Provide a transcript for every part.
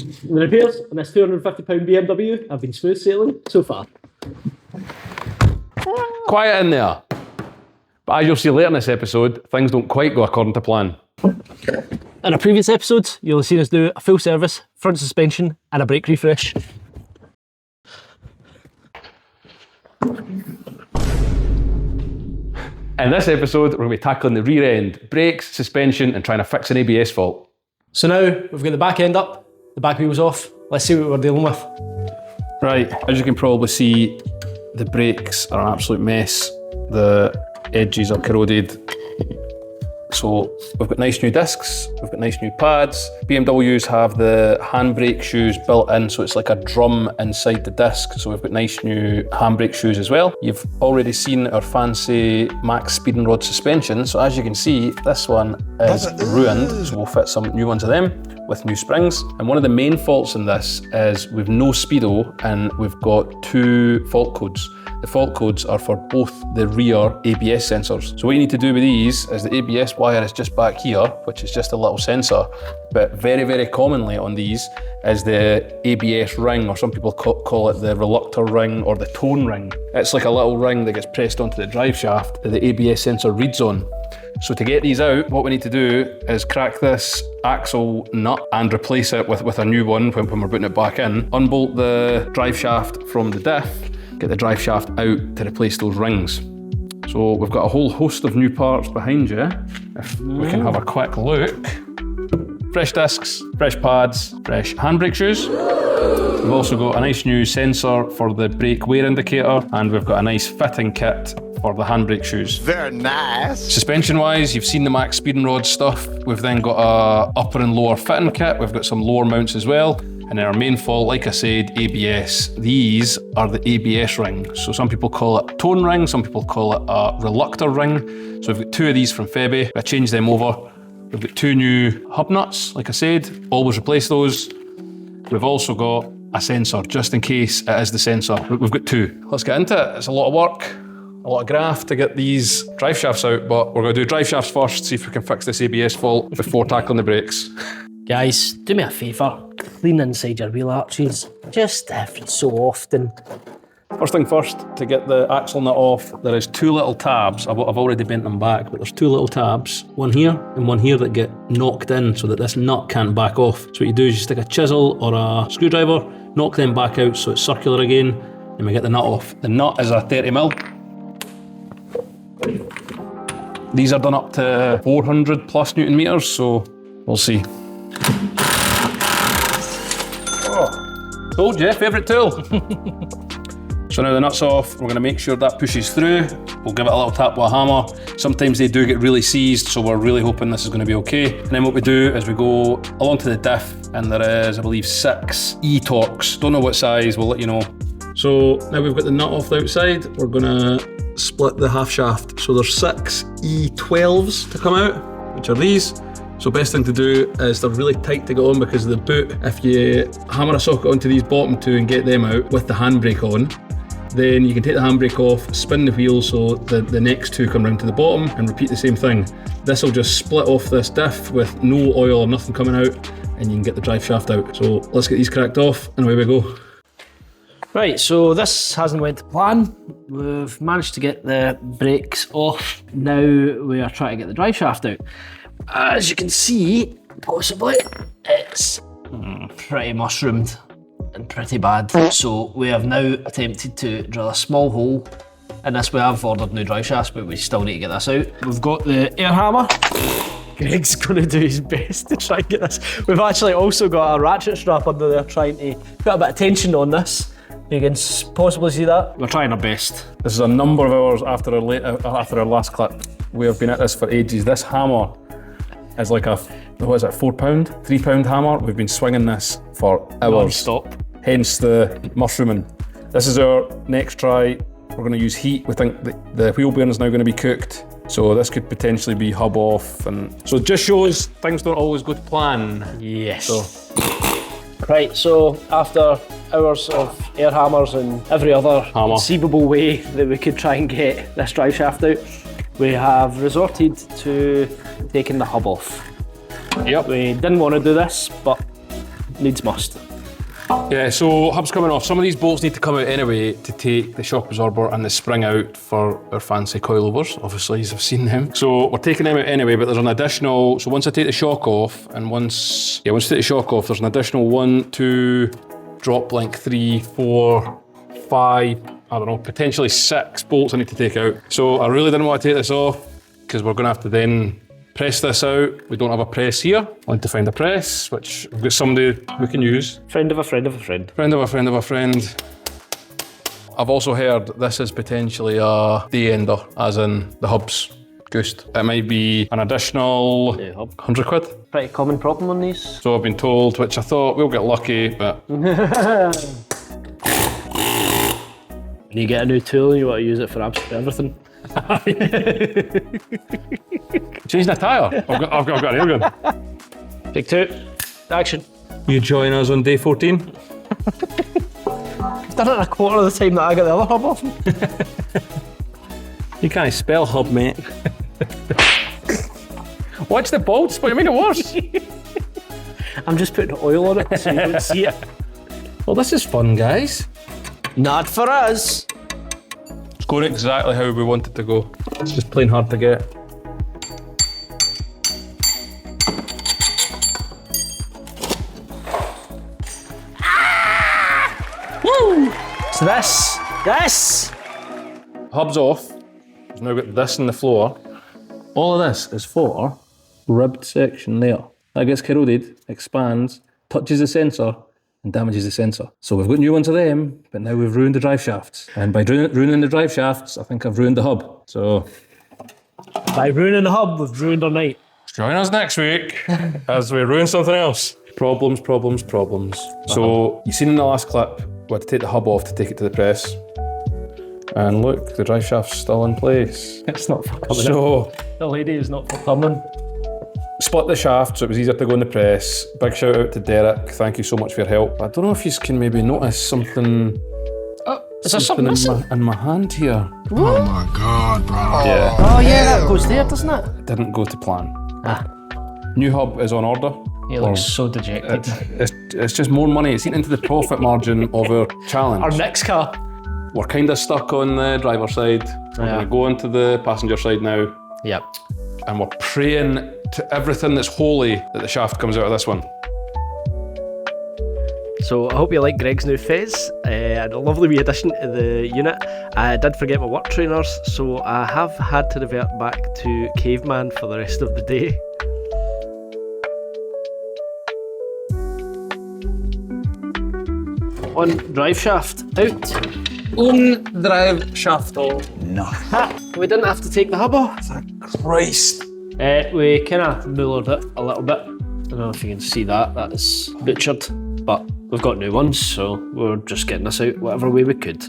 The repairs on this £250 BMW have been smooth sailing so far. Quiet in there. But as you'll see later in this episode, things don't quite go according to plan. In our previous episodes, you'll have seen us do a full service, front suspension and a brake refresh. In this episode, we're going to be tackling the rear end, brakes, suspension and trying to fix an ABS fault. So now we've got the back end up, the back wheel's off. Let's see what we're dealing with. Right, as you can probably see, the brakes are an absolute mess. The edges are corroded. So we've got nice new discs, we've got nice new pads. BMWs have the handbrake shoes built in, so it's like a drum inside the disc. So we've got nice new handbrake shoes as well. You've already seen our fancy max speed and rod suspension. So as you can see, this one is ruined. So we'll fit some new ones of them with new springs. And one of the main faults in this is we've no speedo and we've got 2 fault codes. The fault codes are for both the rear ABS sensors. So what you need to do with these is the ABS wire is just back here, which is just a little sensor. But very, very commonly on these is the ABS ring, or some people call it the reluctor ring or the tone ring. It's like a little ring that gets pressed onto the drive shaft that the ABS sensor reads on. So to get these out, what we need to do is crack this axle nut and replace it with a new one when we're putting it back in. Unbolt the drive shaft from the diff, get the drive shaft out to replace those rings. So we've got a whole host of new parts behind you. If we can have a quick look. Fresh discs, fresh pads, fresh handbrake shoes. We've also got a nice new sensor for the brake wear indicator, and we've got a nice fitting kit for the handbrake shoes. Very nice. Suspension wise, you've seen the max speed and rod stuff. We've then got a upper and lower fitting kit. We've got some lower mounts as well. And then our main fault, like I said, ABS. These are the ABS ring. So some people call it a tone ring, some people call it a reluctor ring. So we've got 2 of these from Febby. I changed them over. We've got 2 new hub nuts, like I said, always replace those. We've also got a sensor, just in case it is the sensor. We've got 2. Let's get into it. It's a lot of work, a lot of graft to get these drive shafts out, but we're gonna do drive shafts first, see if we can fix this ABS fault before tackling the brakes. Guys, do me a favour, clean inside your wheel arches, just every so often. First thing first, to get the axle nut off, there is 2 little tabs. I've already bent them back, but there's 2 little tabs, one here and one here, that get knocked in so that this nut can't back off. So what you do is you stick a chisel or a screwdriver, knock them back out so it's circular again, and we get the nut off. The nut is a 30mm. These are done up to 400 plus Newton meters, so we'll see. Oh, told you, favourite tool. So now the nut's off, we're going to make sure that pushes through. We'll give it a little tap with a hammer. Sometimes they do get really seized, so we're really hoping this is going to be okay. And then what we do is we go along to the diff, and there is, I believe, 6 E-torques. Don't know what size, we'll let you know. So now we've got the nut off the outside, we're going to split the half shaft. So there's 6 E12s to come out, which are these. So best thing to do is they're really tight to get on because of the boot. If you hammer a socket onto these bottom 2 and get them out with the handbrake on, then you can take the handbrake off, spin the wheel so the next 2 come round to the bottom, and repeat the same thing. This will just split off this diff with no oil or nothing coming out, and you can get the drive shaft out. So let's get these cracked off and away we go. Right, so this hasn't went to plan. We've managed to get the brakes off. Now we are trying to get the drive shaft out. As you can see, possibly, it's pretty mushroomed and pretty bad. So we have now attempted to drill a small hole in this. We have ordered new drive shafts, but we still need to get this out. We've got the air hammer. Greg's going to do his best to try and get this. We've actually also got a ratchet strap under there trying to put a bit of tension on this. You can possibly see that. We're trying our best. This is a number of hours after our last clip. We have been at this for ages. This hammer is like a, what is it, £4, £3 hammer. We've been swinging this for hours. Non-stop. Hence the mushrooming. This is our next try. We're going to use heat. We think the wheel bearing is now going to be cooked. So this could potentially be hub off. And so it just shows things don't always go to plan. Yes. So. Right, so after hours of air hammers and every other conceivable way that we could try and get this drive shaft out, we have resorted to taking the hub off. Yep. We didn't want to do this, but needs must. Yeah, so hub's coming off. Some of these bolts need to come out anyway to take the shock absorber and the spring out for our fancy coilovers, obviously, as I've seen them. So we're taking them out anyway, but there's an additional, so once I take the shock off, and once I take the shock off, there's an additional 1, 2, drop link 3, 4, 5, I don't know, potentially 6 bolts I need to take out. So I really didn't want to take this off, because we're gonna have to then press this out. We don't have a press here. I need to find a press, which we've got somebody we can use. Friend of a friend of a friend. Friend of a friend of a friend. I've also heard this is potentially a day ender, as in the hub's goosed. It might be an additional 100 quid. Pretty common problem on these. So I've been told, which I thought we'll get lucky, but. When you get a new tool, you want to use it for absolutely everything. Changing a tyre. I've got a railgun. Take 2. Action. You join us on day 14? I've done it in a quarter of the time that I got the other hub off. You can't spell hub, mate. Watch the bolts, but you made it worse. I'm just putting oil on it so you don't see it. Well, this is fun, guys. Not for us. It's going exactly how we want it to go. It's just plain hard to get. Woo! So this. Hub's off. We've now got this in the floor. All of this is for ribbed section there. That gets corroded, expands, touches the sensor, and damages the sensor. So we've got new ones of them, but now we've ruined the drive shafts. And by ruining the drive shafts, I think I've ruined the hub. So by ruining the hub, we've ruined our night. Join us next week as we ruin something else. Problems. So you seen in the last clip, we had to take the hub off to take it to the press. And look, the drive shaft's still in place. It's not for coming So the lady is not for coming. split the shaft so it was easier to go in the press. Big shout out to Derek, thank you so much for your help. I don't know if you can maybe notice something. Is there something missing? in my hand here. Oh my God, bro. Yeah, Oh yeah, that goes there, doesn't it? it didn't go to plan. Ah, New hub is on order. he looks so dejected. It's just more money. It's eating into the profit margin of our challenge. Our next car. We're kind of stuck on the driver's side. We're Yeah. going to go into the passenger side now. Yep. And we're praying to everything that's holy that the shaft comes out of this one. So I hope you like Greg's new fez, and a lovely wee addition to the unit. I did forget my work trainers, so I have had to revert back to caveman for the rest of the day. On drive shaft out. On drive shaft off. Ha! We didn't have to take the hub off. Christ. We kind of mullered it a little bit. I don't know if you can see that. That is butchered, but we've got new ones, so we're just getting this out whatever way we could.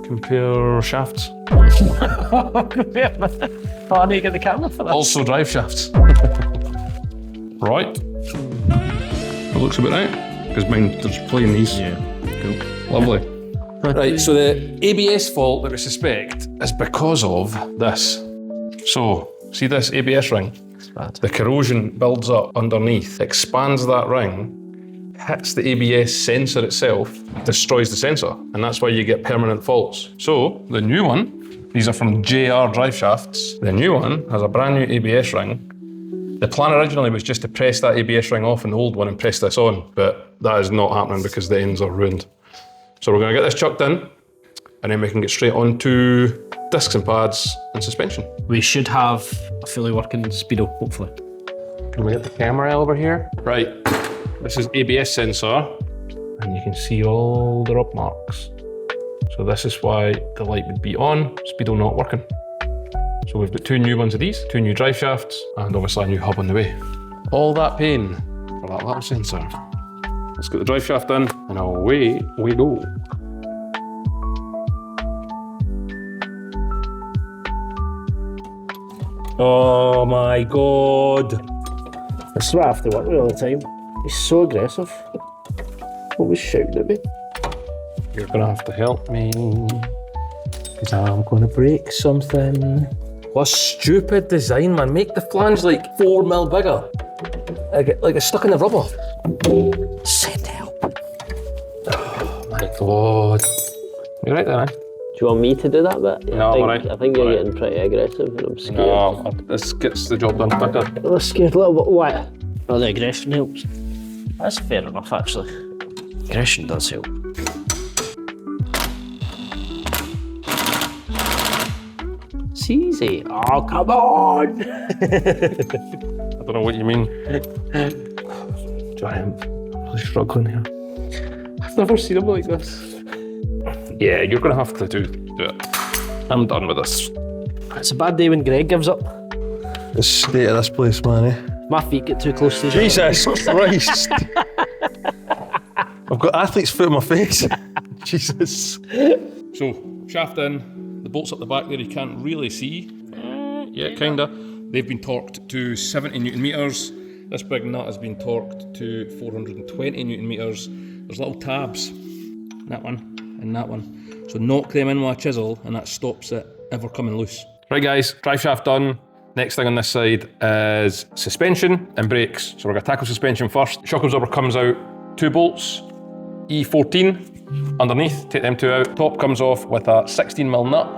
Compare shafts. Oh, I need to get the camera for that. Also drive shafts. Right. It looks about right. Because mine, there's playing these. Yeah, cool. Lovely. Right, so the ABS fault that we suspect is because of this. So, see this ABS ring? It's bad. The corrosion builds up underneath, expands that ring, hits the ABS sensor itself, destroys the sensor, and that's why you get permanent faults. So, the new one, these are from JR drive shafts, the new one has a brand new ABS ring. The plan originally was just to press that ABS ring off in the old one and press this on, but that is not happening because the ends are ruined. So we're going to get this chucked in, and then we can get straight on to discs and pads and suspension. We should have a fully working Speedo, hopefully. Can we get the camera over here? Right, this is ABS sensor, and you can see all the rub marks. So this is why the light would be on, Speedo not working. So we've got 2 new ones of these, 2 new drive shafts, and obviously a new hub on the way. All that pain for that little sensor. Let's get the drive shaft in, and away we go. Oh my God. This is what I have to work with all the time. He's so aggressive. Always shouting at me. You're gonna have to help me, because I'm gonna break something. What a stupid design, man. Make the flange like 4mm bigger. Like it's stuck in the rubber. Send help. God. You're right there, eh? Do you want me to do that bit? No, I'm alright. I think you're Alright. getting pretty aggressive and I'm scared. No, this gets the job done quicker. I'm scared a little bit. What? Oh, the aggression helps. That's fair enough, actually. Aggression does help. It's easy. Oh, come on! I don't know what you mean. Johnny, I'm really struggling here. I've never seen him like this. Yeah, you're gonna have to do it. I'm done with this. It's a bad day when Greg gives up. The state of this place, man, eh? My feet get too close to each other. Jesus Christ! I've got athlete's foot in my face. Jesus. So, shaft in, the bolts up the back there you can't really see. Yeah, kinda. They've been torqued to 70 Newton meters. This big nut has been torqued to 420 Newton meters. There's little tabs, that one and that one. So knock them in with a chisel and that stops it ever coming loose. Right guys, drive shaft done. Next thing on this side is suspension and brakes. So we're gonna tackle suspension first. Shock absorber comes out, 2 bolts, E14 underneath, take them 2 out. Top comes off with a 16mm nut.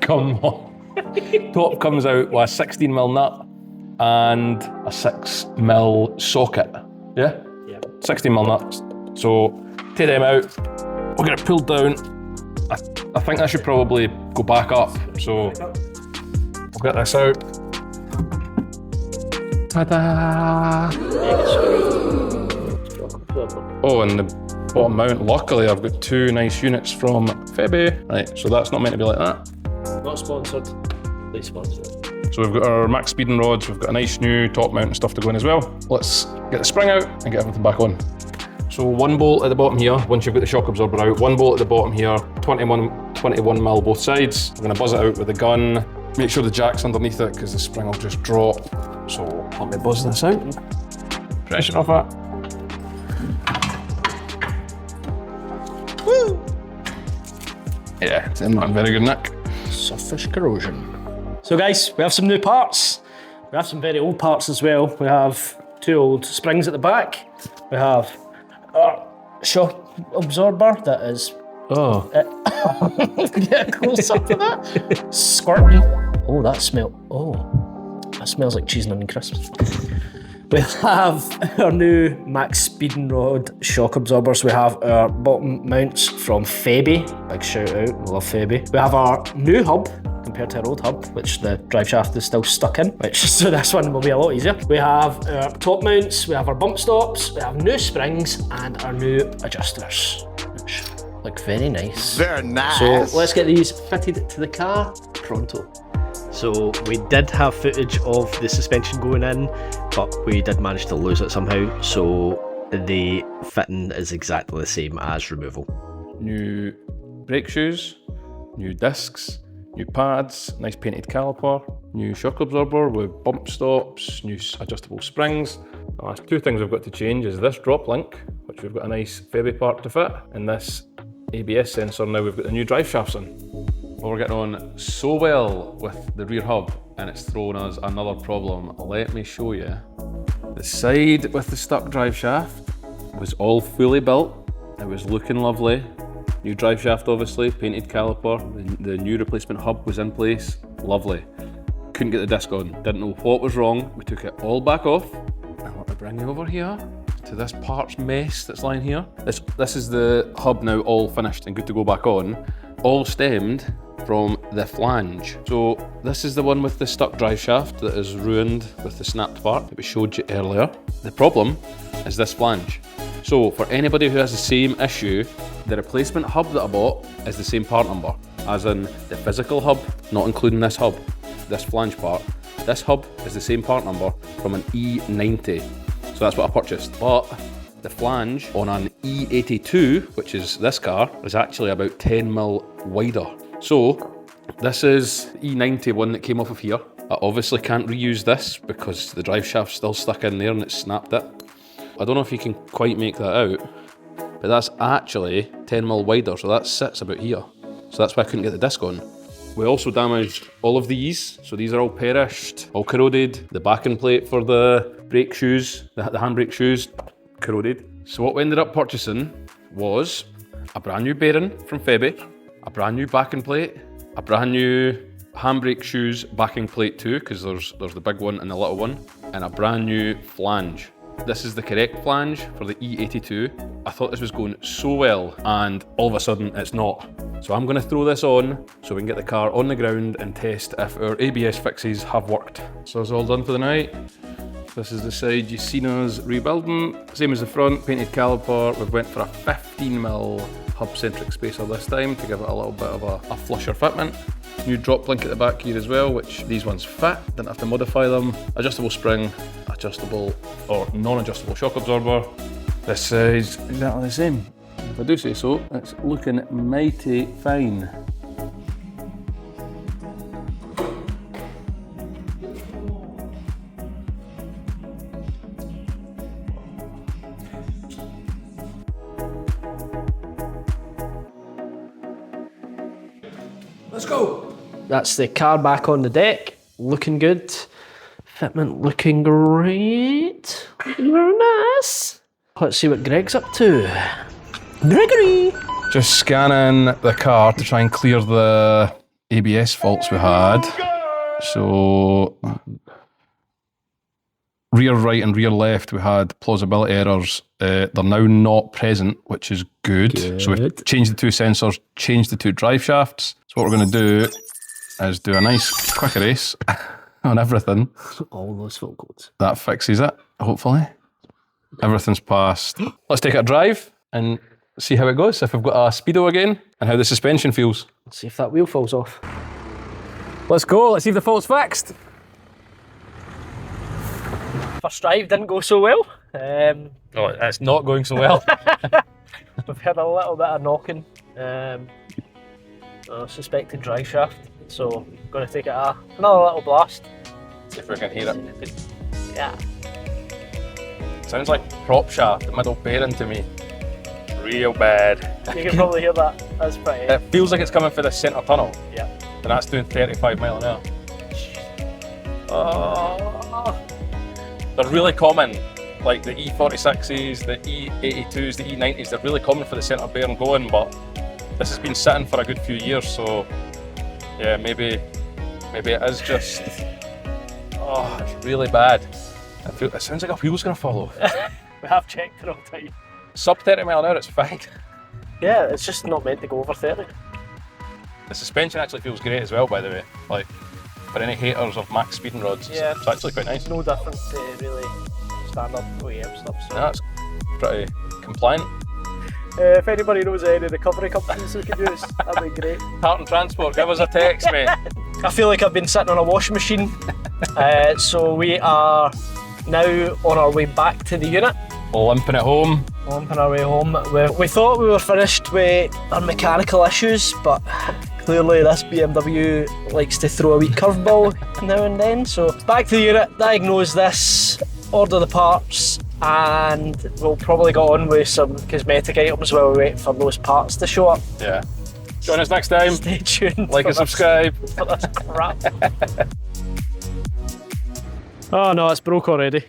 Come on. Top comes out with a 16mm nut and a 6mm socket. Yeah? Yeah. 16mm nuts. So take them out. We'll get it pulled down. I think that should probably go back up. So we'll get this out. Ta-da! Oh, and the bottom mount, luckily I've got 2 nice units from Febby. Right, so that's not meant to be like that. Not sponsored. Please sponsor it. So we've got our max speeding rods, we've got a nice new top mount and stuff to go in as well. Let's get the spring out and get everything back on. So 1 bolt at the bottom here, once you've got the shock absorber out, 1 bolt at the bottom here, 21mm both sides. We're gonna buzz it out with the gun. Make sure the jack's underneath it because the spring will just drop. So let me buzz this out. Pressure off it. Woo! Yeah, it's in that very good nick. Surface corrosion. So guys, we have some new parts. We have some very old parts as well. We have 2 old springs at the back. We have a shock absorber that is... Oh. Get close up to that. Squirting. Oh, that smells like cheese and onion crisps. We have our new max speeding rod shock absorbers. We have our bottom mounts from Febby. Big shout out, we love Febby. We have our new hub compared to our old hub, which the drive shaft is still stuck in, so this one will be a lot easier. We have our top mounts, we have our bump stops, we have new springs and our new adjusters, which look very nice. Very nice. So let's get these fitted to the car pronto. So we did have footage of the suspension going in, but we did manage to lose it somehow. So the fitting is exactly the same as removal. New brake shoes, new discs, new pads, nice painted caliper, new shock absorber with bump stops, new adjustable springs. The last 2 things we've got to change is this drop link, which we've got a nice Febby part to fit, and this ABS sensor. Now we've got the new drive shafts in. Well, we're getting on so well with the rear hub and it's thrown us another problem. Let me show you. The side with the stuck drive shaft was all fully built. It was looking lovely. New drive shaft obviously, painted caliper, the new replacement hub was in place, lovely. Couldn't get the disc on, didn't know what was wrong. We took it all back off. And let me bring you over here to this parts mess that's lying here. This is the hub now all finished and good to go back on. All stemmed from the flange. So this is the one with the stuck drive shaft that is ruined with the snapped part that we showed you earlier. The problem is this flange. So for anybody who has the same issue, the replacement hub that I bought is the same part number, as in the physical hub, not including this hub, this flange part. This hub is the same part number from an E90. So that's what I purchased. But the flange on an E82, which is this car, is actually about 10mm wider. So this is the E90 one that came off of here. I obviously can't reuse this because the drive shaft's still stuck in there and it's snapped it. I don't know if you can quite make that out, but that's actually 10mm wider, so that sits about here. So that's why I couldn't get the disc on. We also damaged all of these, so these are all perished, all corroded. The backing plate for the brake shoes, the handbrake shoes, corroded. So what we ended up purchasing was a brand new bearing from Febby, a brand new backing plate, a brand new handbrake shoes backing plate too, because there's the big one and the little one, and a brand new flange. This is the correct flange for the E82. I thought this was going so well, and all of a sudden it's not. So I'm going to throw this on so we can get the car on the ground and test if our ABS fixes have worked. So it's all done for the night. This is the side you've seen us rebuilding. Same as the front, painted caliper. We've went for a 15mm hub-centric spacer this time to give it a little bit of a flusher fitment. New drop link at the back here as well, which these ones fit, didn't have to modify them. Adjustable spring, adjustable or non-adjustable shock absorber. This side's exactly the same. If I do say so, it's looking mighty fine. Let's go. That's the car back on the deck, looking good. Fitment looking great. Looking very nice. Let's see what Greg's up to. Gregory! Just scanning the car to try and clear the ABS faults we had. So, rear right and rear left we had plausibility errors. They're now not present, which is good. So we've changed the two sensors, changed the two drive shafts. So what we're going to do is do a nice quick erase on everything. All those fault codes. That fixes it, hopefully. Everything's passed. Let's take it a drive and see how it goes, if we've got a speedo again, and how the suspension feels. Let's see if that wheel falls off. Let's go, let's see if the fault's fixed. First drive didn't go so well. Oh, it's not going so well. We've heard a little bit of knocking. Suspected drive shaft, so I'm going to take it another little blast. See if we can hear it. Yeah. Sounds like prop shaft, the middle bearing to me. Real bad. You can probably hear that. That's pretty. It feels like it's coming for the centre tunnel. Yeah. And that's doing 35 mile an hour. Oh. They're really common, like the E46s, the E82s, the E90s, they're really common for the centre bearing going, but this has been sitting for a good few years, so yeah, maybe it is just, oh, it's really bad. It sounds like a wheel's going to fall off. We have checked it all the time. Sub 30 mile an hour, it's fine. Yeah, it's just not meant to go over 30. The suspension actually feels great as well, by the way. Like, for any haters of max speeding rods, yeah, it's actually quite nice. No different to really standard OEM stuff. So. Yeah, it's pretty compliant. If anybody knows any recovery companies we could use, that'd be great. Tartan Transport, give us a text, mate. I feel like I've been sitting on a washing machine. So we are now on our way back to the unit. Limping it home. Limping our way home. We thought we were finished with our mechanical issues, but clearly this BMW likes to throw a wee curveball now and then. So back to the unit, diagnose this, order the parts, and we'll probably go on with some cosmetic items while we wait for those parts to show up. Yeah. Join us next time. Stay tuned. Like and subscribe. For this crap. Oh no, it's broke already.